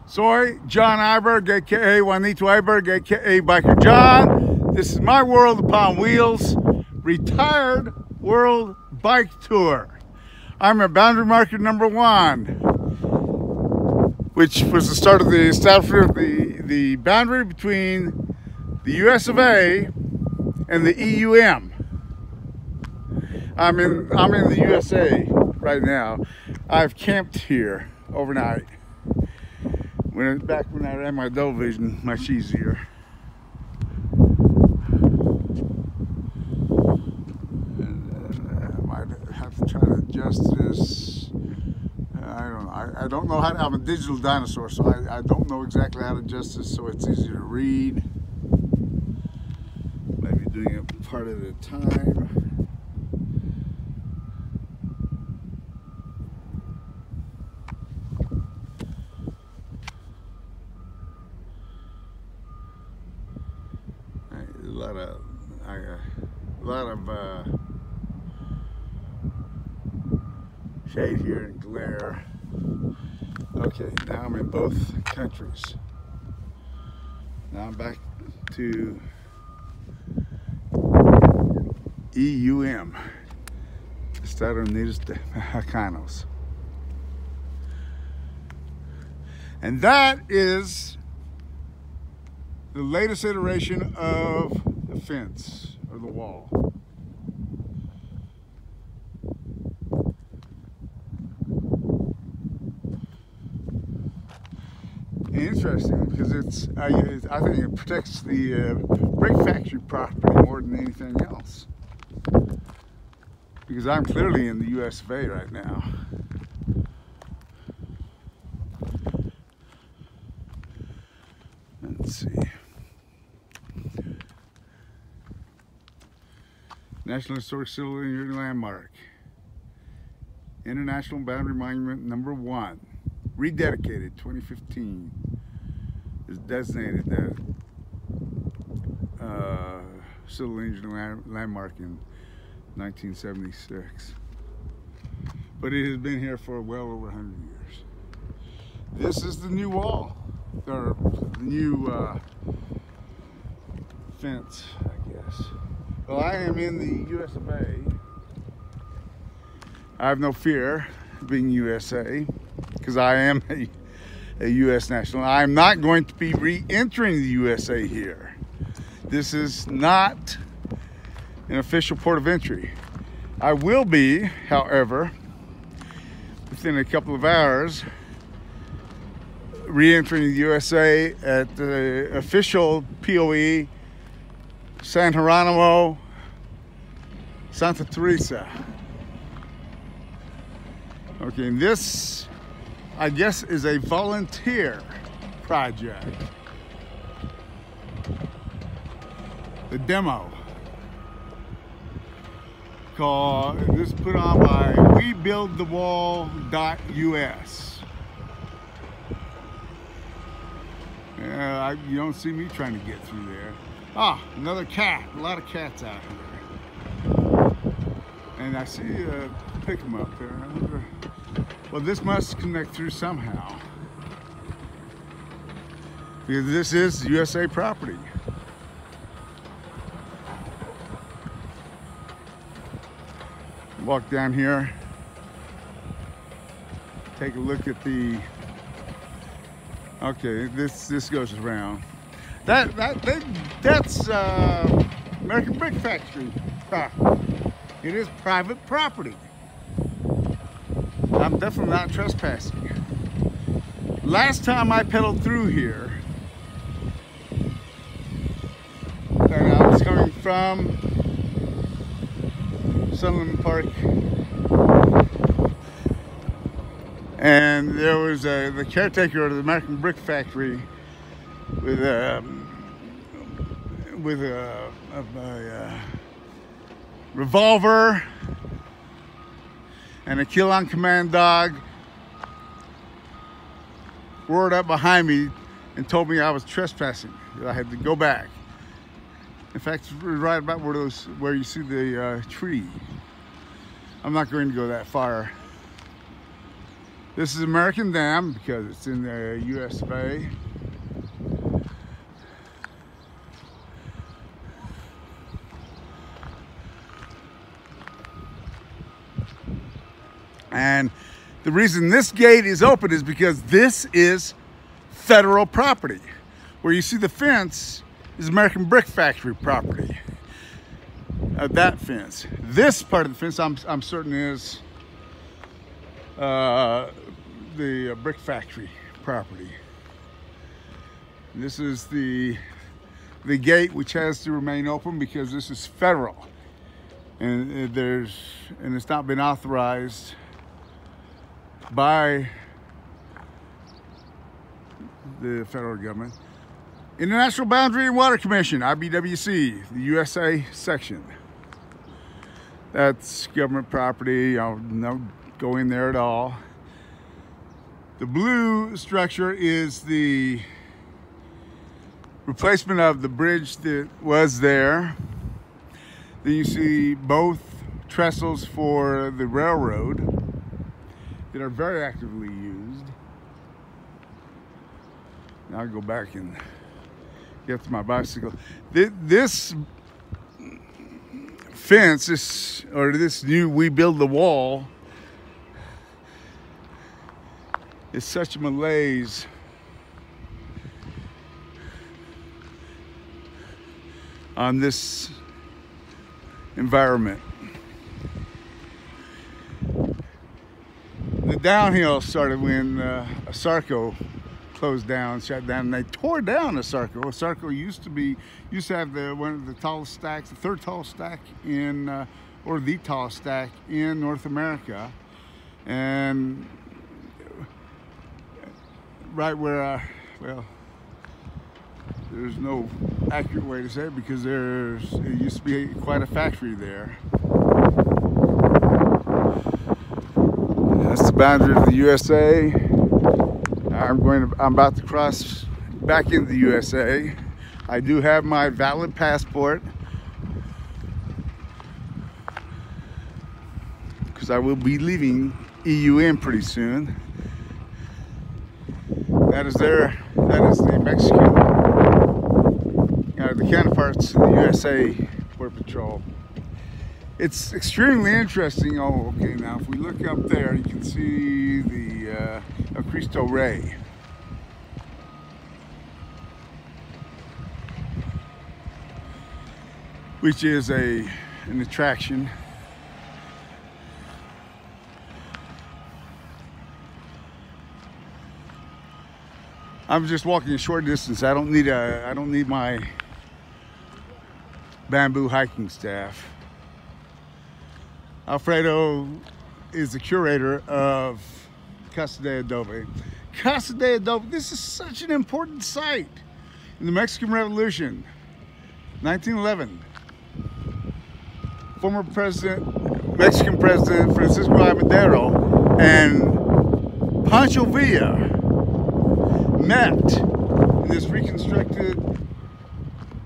Soy John Iberg, aka Juanito Iberg, aka Biker John. This is my world upon wheels, retired world bike tour. I'm at boundary marker number 1, which was the start of the establishment of the boundary between the US of A and the EUM. I'm in the USA right now. I've camped here overnight. Back when I ran my double vision, much easier. And, I might have to try to adjust this. I don't know how to. I'm a digital dinosaur, so I don't know exactly how to adjust this so it's easier to read. Maybe doing it part at a time. A lot of shade here and glare. Okay, now I'm in both countries. Now I'm back to EUM, Estados Unidos Mexicanos. And that is the latest iteration of the fence or the wall. Interesting because I think it protects the brake factory property more than anything else. Because I'm clearly in the US of A right now. Let's see. National Historic Civil Engineering Landmark. International Boundary Monument number 1. Rededicated 2015. Is designated the Civil Engineering Landmark in 1976. But it has been here for well over 100 years. This is the new wall. Or the new fence, I guess. Well, I am in the US of A. I have no fear being USA because I am a US national. I'm not going to be re-entering the USA here. This is not an official port of entry. I will be, however, within a couple of hours, re-entering the USA at the official POE San Geronimo, Santa Teresa. Okay, and this, I guess, is a volunteer project. The demo. This is put on by WeBuildTheWall.us. You don't see me trying to get through there. Ah, another cat. A lot of cats out here. And I see pick them up there. Well, this must connect through somehow. Because this is USA property. Walk down here. Take a look at the. Okay, this goes around. That's American Brick Factory property. It is private property. I'm definitely not trespassing. Last time I pedaled through here, and I was coming from Sunland Park, and there was the caretaker of the American Brick Factory with a revolver and a kill on command dog roared up behind me and told me I was trespassing. I had to go back. In fact, right about where you see the tree. I'm not going to go that far. This is American Dam because it's in the US of A. And the reason this gate is open is because this is federal property. Where you see the fence is American Brick Factory property. That fence. This part of the fence I'm certain is the Brick Factory property. This is the gate, which has to remain open because this is federal, and it's not been authorized by the federal government. International Boundary and Water Commission, IBWC, the USA section. That's government property. I'll not go in there at all. The blue structure is the replacement of the bridge that was there. Then you see both trestles for the railroad that are very actively used. Now I'll go back and get to my bicycle. This fence, this new "we build the wall" is such a malaise. On this environment. The downhill started when Asarco closed down, shut down, and they tore down Asarco. Asarco used to have one of the tallest stacks, the third tallest stack in, or the tallest stack in North America, and right where, well, there's no accurate way to say it because it used to be quite a factory there. That's the boundary of the USA. I'm about to cross back into the USA. I do have my valid passport because I will be leaving EUN pretty soon. That is the Mexican, the counterparts to the USA Border Patrol. It's extremely interesting. Oh, okay, now if we look up there, you can see the El Cristo Rey. Which is an attraction. I'm just walking a short distance. I don't need my bamboo hiking staff. Alfredo is the curator of Casa de Adobe. Casa de Adobe, this is such an important site in the Mexican Revolution, 1911. Former Mexican President Francisco I. Madero and Pancho Villa met in this reconstructed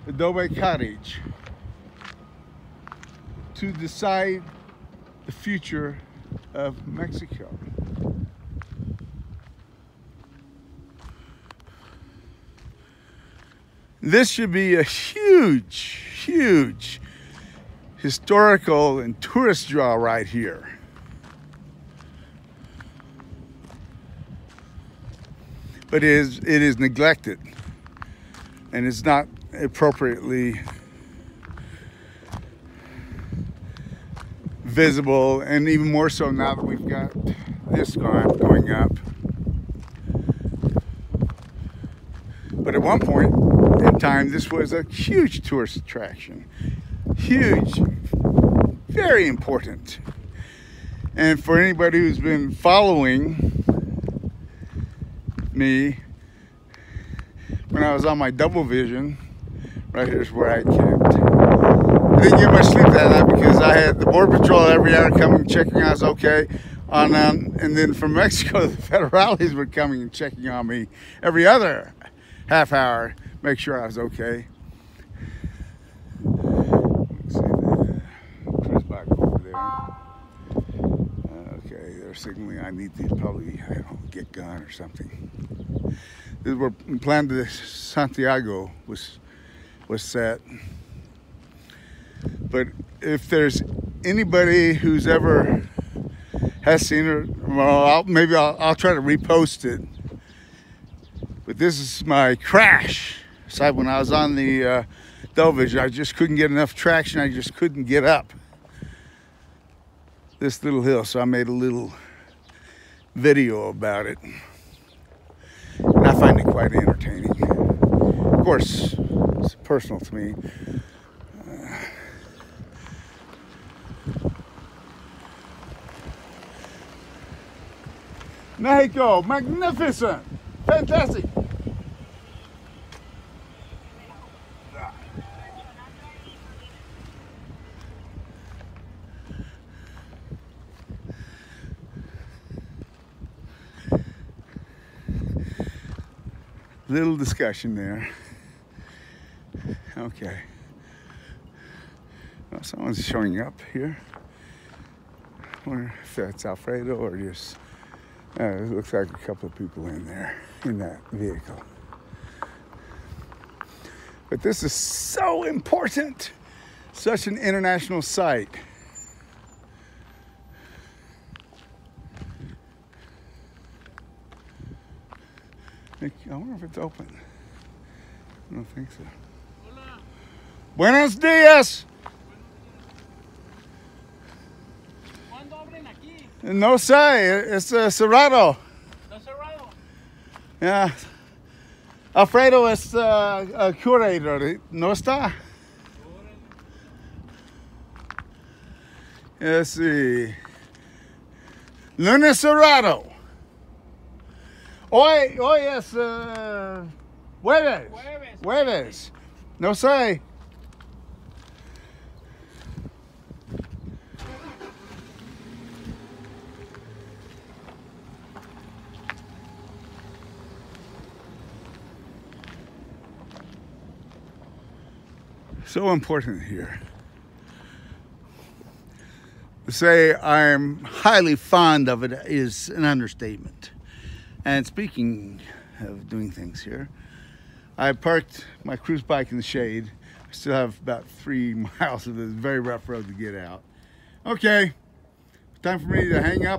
adobe cottage to decide the future of Mexico. This should be a huge, huge historical and tourist draw right here. But it is neglected, and it's not appropriately visible, and even more so now that we've got this going up. But at one point in time, this was a huge tourist attraction. Huge, very important. And for anybody who's been following me, when I was on my double vision, right here's where I camped. I didn't get much sleep that night because I had the Border Patrol every hour coming, checking I was okay. And then from Mexico, the federales were coming and checking on me every other half hour, make sure I was okay. See the CruzBike over there. Okay, they're signaling I need to probably, I don't know, get gun or something. This is where Plan de Santiago was set. But if there's anybody who's ever has seen it, well, maybe I'll try to repost it. But this is my crash. So when I was on the television, I just couldn't get enough traction. I just couldn't get up this little hill. So I made a little video about it. And I find it quite entertaining. Of course, it's personal to me. Mexico, magnificent, fantastic. Little discussion there. Okay. Well, someone's showing up here. I wonder if that's Alfredo or just. It looks like a couple of people in there, in that vehicle. But this is so important. Such an international site. I wonder if it's open. I don't think so. Hola. Buenos días. No sé, it's cerrado. ¿Está cerrado? Yeah. Alfredo es curator, ¿no está? Let's see. Lunes cerrado. Hoy es jueves. Jueves. No sé. So important here. To say I'm highly fond of it is an understatement. And speaking of doing things here, I parked my cruise bike in the shade. I still have about 3 miles of this very rough road to get out. Okay, time for me to hang up.